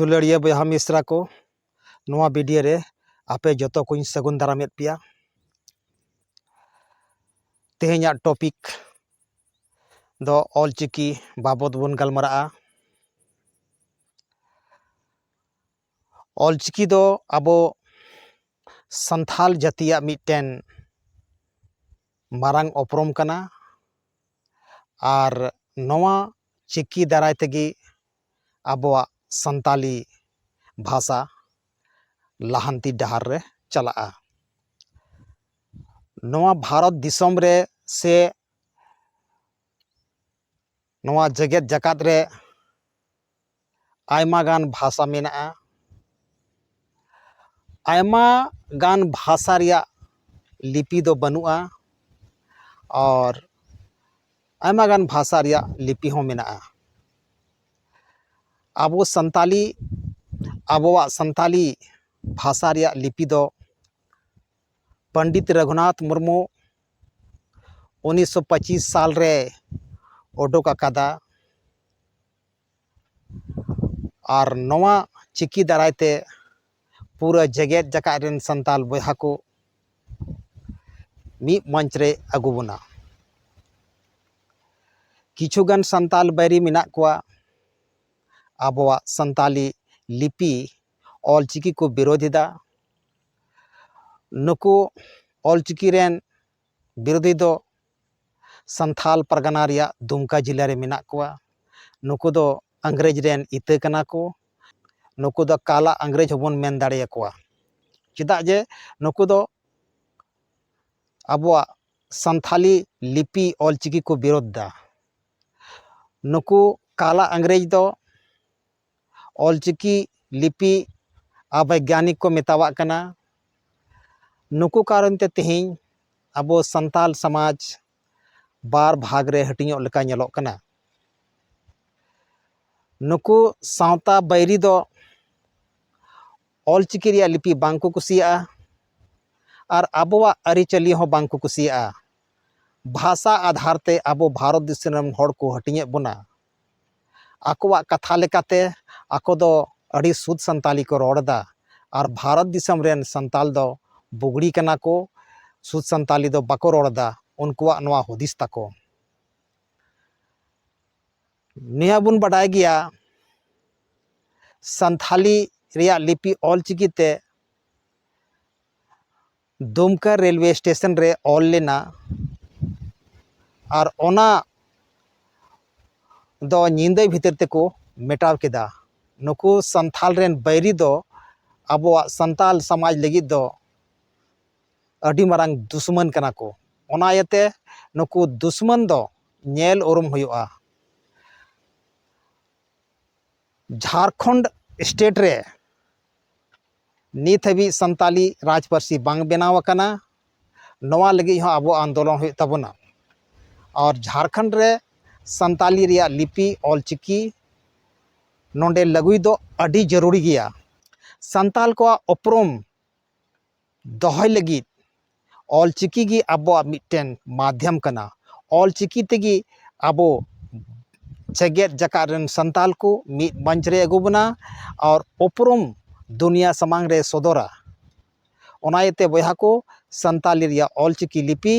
दुलड़िया बया मिश्रा को नोआ वीडियो रे आपे जतो को सगुन दारामेद पिया। तेहेन्या टॉपिक दो ऑलचिकी बाबद बन गलमाराआ। ऑलचिकी दो आबो संथाल जातिया मिटन मारांग उपरम कना आर नोआ चिकी दाराय तेगी आबोआ संताली भाषा लाहांती डहार रे चलाआ। नोआ भारत दिसम रे से नोआ जगत जकात रे आयमा गान भाषा मेनाआ। आयमा गान भाषा रिया लिपि दो बनुआ और आयमा गान भाषा रिया लिपि हो मेनाआ। आबो संताली आबोआ संताली भाषा रिया लिपि दो पंडित रघुनाथ मुर्मू 1925 साल रे ओडोक आकादा और नोआ चिकी दारायते पूरा जगत जकात रेन संताल बयहा को मी मंच रे अगु बोना। किछुगान संताल बैरी मिना कोआ आबोआ संताली लिपि ऑलचिकी को विरोधिदा। नुकु ऑलचिकी रेन विरोधी दो संथाल परगना रिया दुमका जिला रे मिना कोआ। नुकु दो अंग्रेज रेन इते कना को। नुकु दो काला अंग्रेज होबन मेन दाड़े कोआ चेदा जे नुकु दो आबोआ संथाली लिपि ऑलचिकी को विरोध दा। नुकु काला अंग्रेज दो ऑलचिकी लिपि अवैज्ञानिक को मेतावा कना। नुकु कारण ते तेहिं आबो संताल समाज बार भाग रे हटिङो लेका नेलोक कना। नुकु सावता बैरी दो ऑलचिकी रिया लिपि बांको कुसिया और आबोआ अरिचली हो बांको कुसिया। भाषा आधार ते आबो भारत दिसम हड़ को हटिङे बोना। आकोआ कथा लेकाते आको दो अड़ी शुद्ध संताली को रोड़दा और भारत दिसम रेन संताल दो बुगड़ी कना को शुद्ध संताली दो बाको रोड़दा उनकुआ नोआ हुदिस ताको। निया बुन बडाय गया संथाली रिया लिपि ऑलचिकी ते दुमका रेलवे स्टेशन रे ऑल लेना और ओना दो निंदे भीतर तेको मेटाव केदा। नुकु संथाल रेन बैरी दो आबोआ संताल समाज लगी दो अडी मारांग दुश्मन कना को। ओना यते नुकु दुश्मन दो नेल उरुम हुयुआ। झारखंड स्टेट रे नित हबी संताली राजपार्सी बांग बेनाव कना। नोआ लगी हो आबो आंदोलन हुई तबना और झारखंड रे संताली रिया लिपि ऑलचिकी नोंडे लगुई दो अडी जरूरी गया। संताल को उपरम दोहय लगी ऑलचिकी गी आबो मिटन माध्यम कना। ऑलचिकी तेगी आबो जगत जकात रेन संताल को मिट मंच रे अगु बना और उपरम दुनिया समांग रे सदरा। ओनायते बयहा को संताली रिया ऑलचिकी लिपि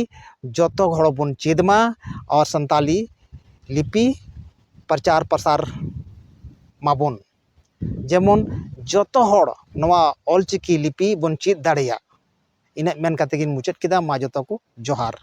जतो हड़ बन चेदमा और संताली लिपि प्रचार प्रसार माबन जेमन जतो हड़ नोआ ऑलचिकी लिपि बन चेद दाड़ेया। इना मेन काते गिन मुचाद केदा मा जतो को जोहार।